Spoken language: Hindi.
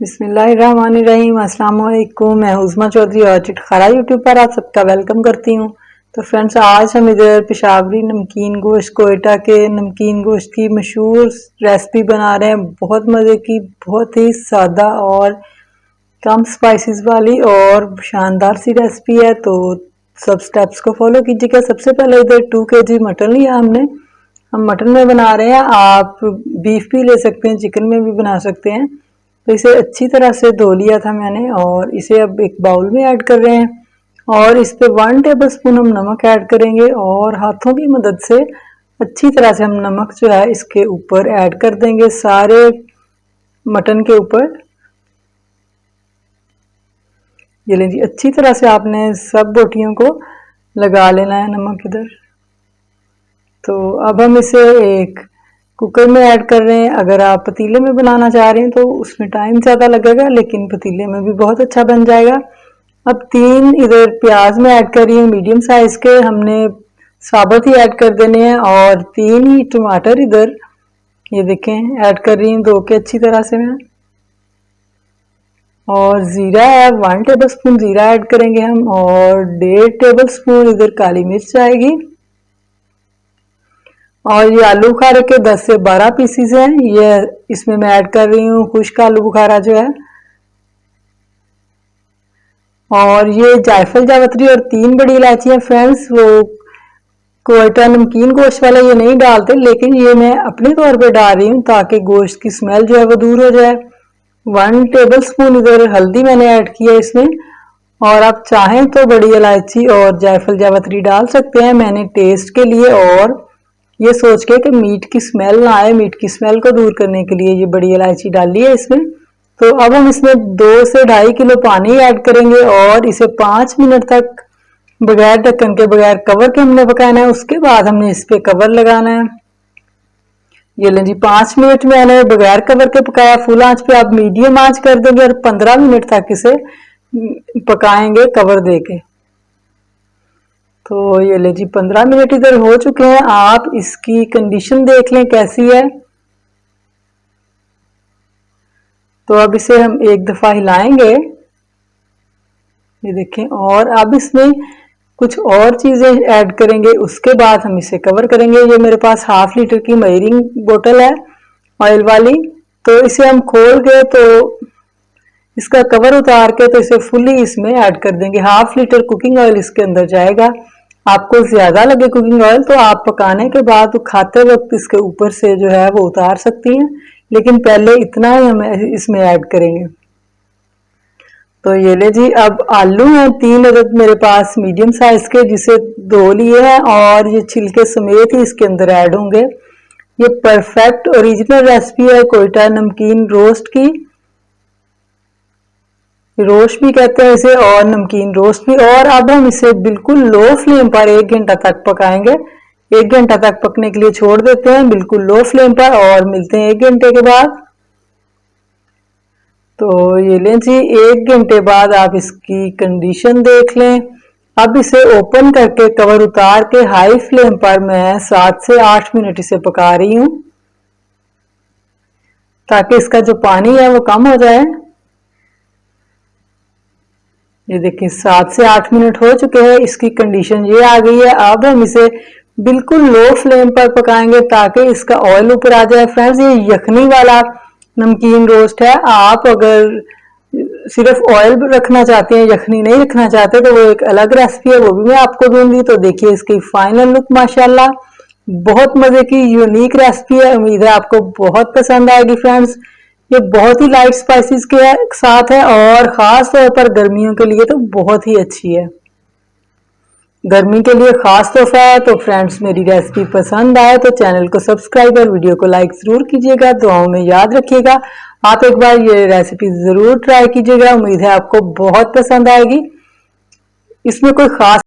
बिस्मिल्लाहिर्रहमानिर्रहीम। अस्सलाम वालेकुम। मैं उज़मा चौधरी और चिटखारा यूट्यूब पर आप सबका वेलकम करती हूँ। तो फ्रेंड्स, आज हम इधर पेशावरी नमकीन गोश्त, कोयटा के नमकीन गोश्त की मशहूर रेसिपी बना रहे हैं। बहुत मज़े की, बहुत ही सादा और कम स्पाइसेस वाली और शानदार सी रेसिपी है। तो सब स्टेप्स को फॉलो कीजिएगा। सबसे पहले इधर 2 kg मटन लिया हमने। हम मटन में बना रहे हैं, आप बीफ भी ले सकते हैं, चिकन में भी बना सकते हैं। तो इसे अच्छी तरह से धो लिया था मैंने और इसे अब एक बाउल में ऐड कर रहे हैं और इस पे 1 टेबलस्पून हम नमक ऐड करेंगे और हाथों की मदद से अच्छी तरह से हम नमक जो है इसके ऊपर ऐड कर देंगे, सारे मटन के ऊपर। ये लीजिए, अच्छी तरह से आपने सब बोटियों को लगा लेना है नमक इधर। तो अब हम इसे एक कुकर में ऐड कर रहे हैं। अगर आप पतीले में बनाना चाह रहे हैं तो उसमें टाइम ज़्यादा लगेगा, लेकिन पतीले में भी बहुत अच्छा बन जाएगा। अब 3 इधर प्याज में ऐड कर रही हूँ, मीडियम साइज़ के, हमने साबुत ही ऐड कर देने हैं। और 3 ही टमाटर इधर ये देखें ऐड कर रही हूँ, धो के अच्छी तरह से मैं। और ज़ीरा है, 1 टेबलस्पून ज़ीरा ऐड करेंगे हम और 1.5 टेबलस्पून इधर काली मिर्च आएगी। और ये आलू बुखारे के 10 से 12 पीसीज हैं, ये इसमें मैं ऐड कर रही हूँ, खुश्क आलू बुखारा जो है। और ये जायफल जावित्री और 3 बड़ी इलायची हैं फ्रेंड्स। वो कोयटा नमकीन गोश्त वाला ये नहीं डालते, लेकिन ये मैं अपने तौर पे डाल रही हूँ ताकि गोश्त की स्मेल जो है वो दूर हो जाए। 1 टेबलस्पून इधर हल्दी मैंने ऐड किया इसमें। और आप चाहें तो बड़ी इलायची और जायफल जावित्री डाल सकते हैं, मैंने टेस्ट के लिए और ये सोच के कि मीट की स्मेल ना आए, मीट की स्मेल को दूर करने के लिए ये बड़ी इलायची डाली है इसमें। तो अब हम इसमें 2 से 2.5 किलो पानी ऐड करेंगे और इसे 5 मिनट तक बगैर ढक्कन के, बगैर कवर के हमने पकाना है। उसके बाद हमने इस पे कवर लगाना है। ये लें जी, 5 मिनट मैंने बगैर कवर के पकाया। फुल आंच पे आप मीडियम आंच कर देंगे और 15 मिनट तक इसे पकाएंगे कवर दे के। तो ये ले जी, 15 मिनट इधर हो चुके हैं। आप इसकी कंडीशन देख लें कैसी है। तो अब इसे हम एक दफा हिलाएंगे, ये देखें। और अब इसमें कुछ और चीजें ऐड करेंगे, उसके बाद हम इसे कवर करेंगे। ये मेरे पास 1/2 लीटर की मयरिंग बोतल है ऑयल वाली। तो इसे हम खोल के तो इसका कवर उतार के तो इसे फुली इसमें ऐड कर देंगे। 1/2 लीटर कुकिंग ऑयल इसके अंदर जाएगा। आपको ज्यादा लगे कुकिंग ऑयल तो आप पकाने के बाद खाते वक्त इसके ऊपर से जो है वो उतार सकती हैं, लेकिन पहले इतना ही हम इसमें ऐड करेंगे। तो ये ले जी, अब आलू हैं 3 अदद मेरे पास मीडियम साइज के, जिसे धो लिए हैं और ये छिलके समेत ही इसके अंदर ऐड होंगे। ये परफेक्ट ओरिजिनल रेसिपी है कोयटा नमकीन रोस्ट की। रोस्ट भी कहते हैं इसे और नमकीन रोस्ट भी। और अब हम इसे बिल्कुल लो फ्लेम पर 1 घंटा तक पकाएंगे। 1 घंटा तक पकने के लिए छोड़ देते हैं बिल्कुल लो फ्लेम पर और मिलते हैं 1 घंटे के बाद। तो ये लें जी, 1 घंटे बाद आप इसकी कंडीशन देख लें। अब इसे ओपन करके कवर उतार के हाई फ्लेम पर मैं 7 से 8 मिनट इसे पका रही हूँ ताकि इसका जो पानी है वो कम हो जाए। ये देखिए, 7 से 8 मिनट हो चुके हैं, इसकी कंडीशन ये आ गई है। अब हम इसे बिल्कुल लो फ्लेम पर पकाएंगे ताकि इसका ऑयल ऊपर आ जाए। फ्रेंड्स, ये यखनी वाला नमकीन रोस्ट है। आप अगर सिर्फ ऑयल रखना चाहते हैं, यखनी नहीं रखना चाहते, तो वो एक अलग रेसिपी है, वो भी मैं आपको दूंगी। तो देखिए इसकी फाइनल लुक, माशाल्लाह बहुत मजे की यूनिक रेसिपी है। उम्मीद है आपको बहुत पसंद आएगी फ्रेंड्स। ये बहुत ही लाइट स्पाइसेस के साथ है और ख़ास तौर पर गर्मियों के लिए तो बहुत ही अच्छी है। गर्मी के लिए ख़ास तोहफा है। तो फ्रेंड्स, मेरी रेसिपी पसंद आए तो चैनल को सब्सक्राइब और वीडियो को लाइक ज़रूर कीजिएगा। दुआओं में याद रखिएगा। आप एक बार ये रेसिपी ज़रूर ट्राई कीजिएगा। उम्मीद है आपको बहुत पसंद आएगी। इसमें कोई ख़ास